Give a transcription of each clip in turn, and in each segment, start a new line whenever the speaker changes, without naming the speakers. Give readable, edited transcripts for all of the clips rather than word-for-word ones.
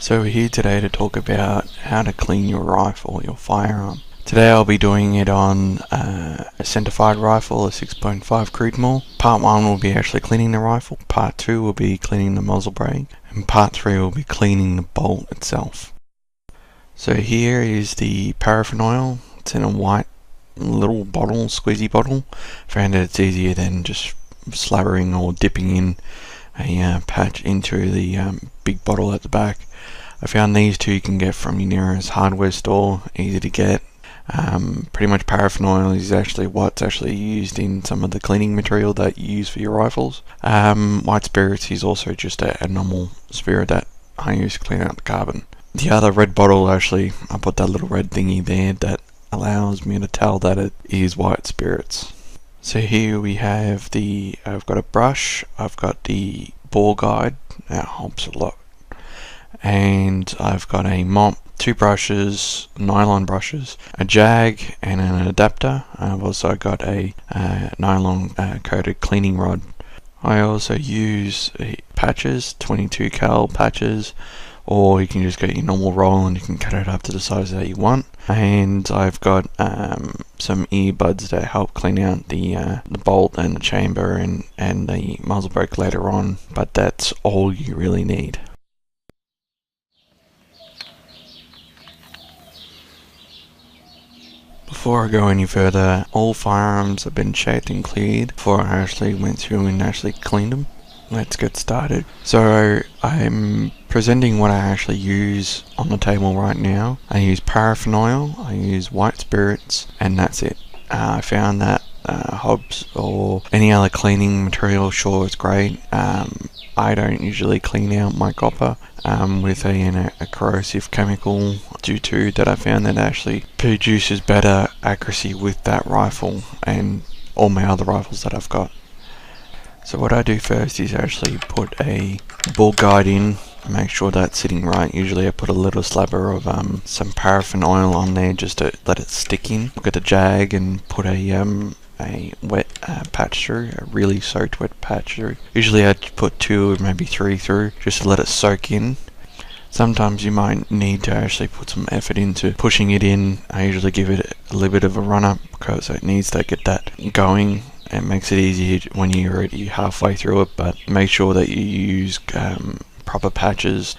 So we're here today to talk about how to clean your rifle, your firearm. Today I'll be doing it on a centerfied rifle, a 6.5 Creedmoor. Part 1 will be actually cleaning the rifle, Part 2 will be cleaning the muzzle brake, and Part 3 will be cleaning the bolt itself. So here is the paraffin oil. It's in a white little bottle, squeezy bottle. Found that it's easier than just slathering or dipping in a patch into the big bottle at the back. I found these two you can get from your nearest hardware store, easy to get. Pretty much paraffin oil is actually what's actually used in some of the cleaning material that you use for your rifles. White spirits is also just a normal spirit that I use to clean out the carbon. The other red bottle, actually, I put that little red thingy there that allows me to tell that it is white spirits. So here we have I've got a brush, I've got the bore guide, that helps a lot. And I've got a mop, 2 brushes, nylon brushes, a jag and an adapter. I've also got a nylon coated cleaning rod. I also use patches, 22 cal patches, or you can just get your normal roll and you can cut it up to the size that you want. And I've got some earbuds that help clean out the bolt and the chamber and the muzzle brake later on, but that's all you really need. Before I go any further, all firearms have been checked and cleared before I actually went through and actually cleaned them. Let's get started. So I'm presenting what I actually use on the table right now. I use paraffin oil, I use white spirits, and that's it. I found that hobs or any other cleaning material, sure, it's great. I don't usually clean out my copper with a corrosive chemical due to that I found that actually produces better accuracy with that rifle and all my other rifles that I've got. So what I do first is actually put a bore guide in, make sure that's sitting right. Usually I put a little slabber of some paraffin oil on there just to let it stick in. Look at the jag and put a wet patch through, a really soaked wet patch through. Usually I'd put 2 or maybe 3 through just to let it soak in. Sometimes you might need to actually put some effort into pushing it in. I usually give it a little bit of a run up because it needs to get that going. It makes it easier when you're already halfway through it, but make sure that you use proper patches.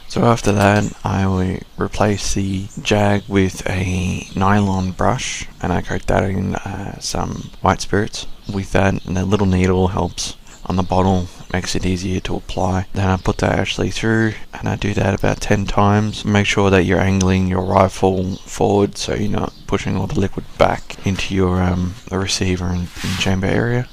So after that, I will replace the jag with a nylon brush, and I coat that in some white spirits. With that, the little needle helps on the bottle, makes it easier to apply. Then I put that actually through, and I do that about 10 times. Make sure that you're angling your rifle forward so you're not pushing all the liquid back into your the receiver and chamber area.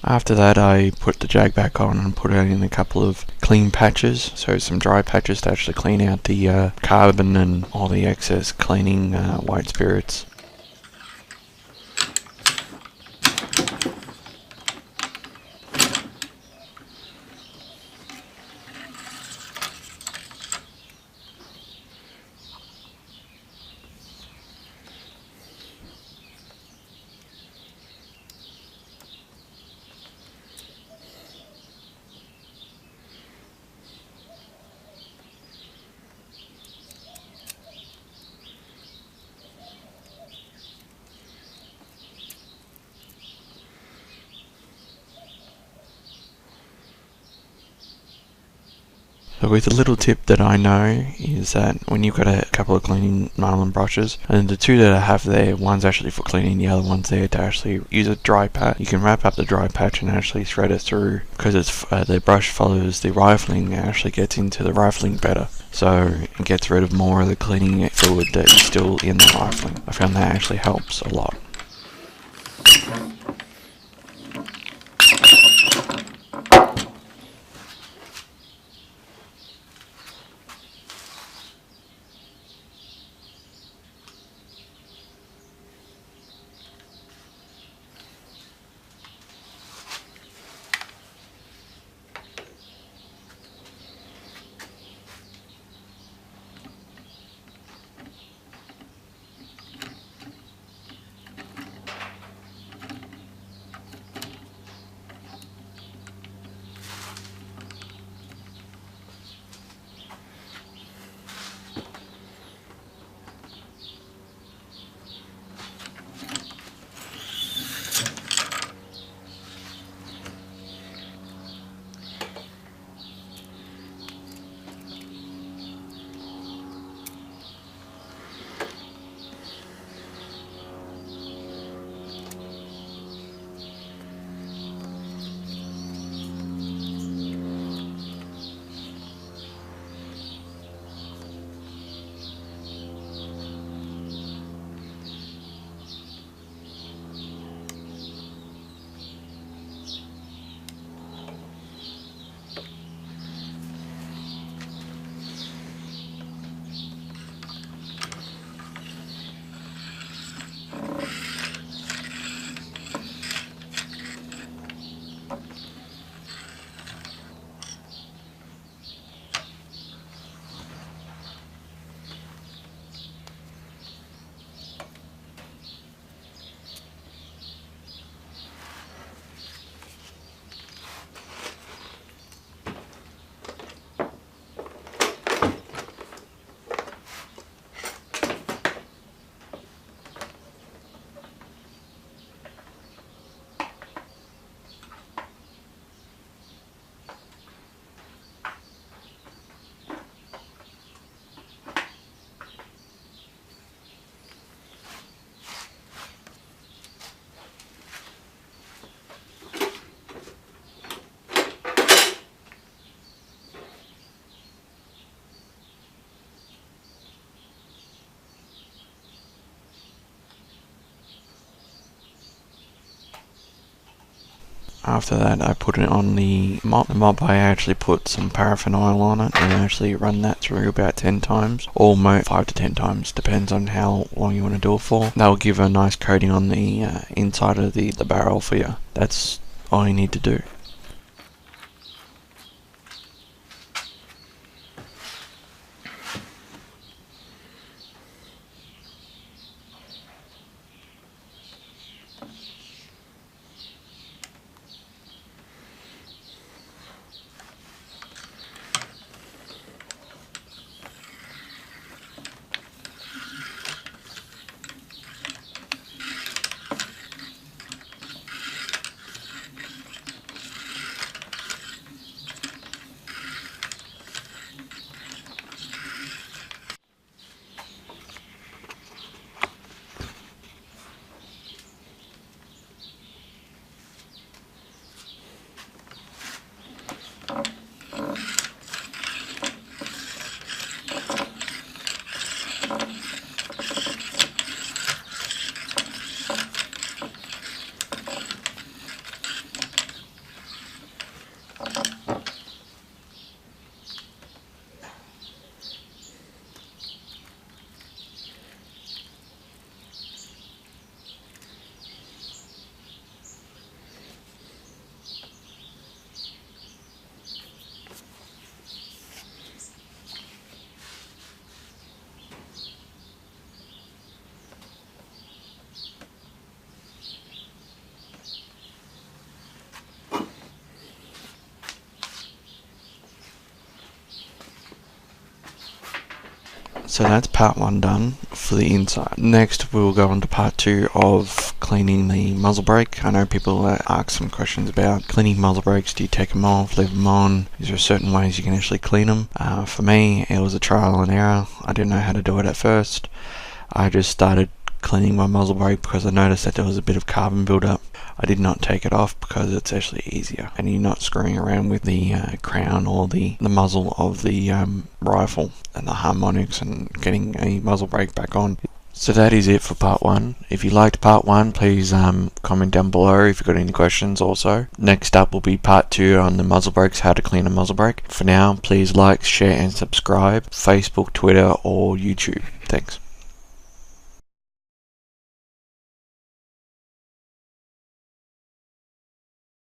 After that, I put the jag back on and put in a couple of clean patches, so some dry patches to actually clean out the carbon and all the excess cleaning white spirits. So with a little tip that I know is that when you've got a couple of cleaning nylon brushes, and the two that I have there, one's actually for cleaning, the other one's there to actually use a dry patch. You can wrap up the dry patch and actually thread it through, because it's the brush follows the rifling, and actually gets into the rifling better. So it gets rid of more of the cleaning fluid that is still in the rifling. I found that actually helps a lot. After that, I put it on the mop. The mop, I actually put some paraffin oil on it and actually run that through about 10 times, or 5 to 10 times, depends on how long you want to do it for. That will give a nice coating on the inside of the barrel for you. That's all you need to do. So that's part 1 done for the inside. Next we'll go on to part 2 of cleaning the muzzle brake. I know people ask some questions about cleaning muzzle brakes. Do you take them off, leave them on? Is there certain ways you can actually clean them? For me, it was a trial and error. I didn't know how to do it at first. I just started cleaning my muzzle brake because I noticed that there was a bit of carbon buildup. I did not take it off because it's actually easier, and you're not screwing around with the crown or the muzzle of the rifle and the harmonics and getting a muzzle brake back on. So that is it for part 1. If you liked part 1, please comment down below if you've got any questions also. Next up will be part 2 on the muzzle brakes, how to clean a muzzle brake. For now, please like, share and subscribe, Facebook, Twitter or YouTube. Thanks.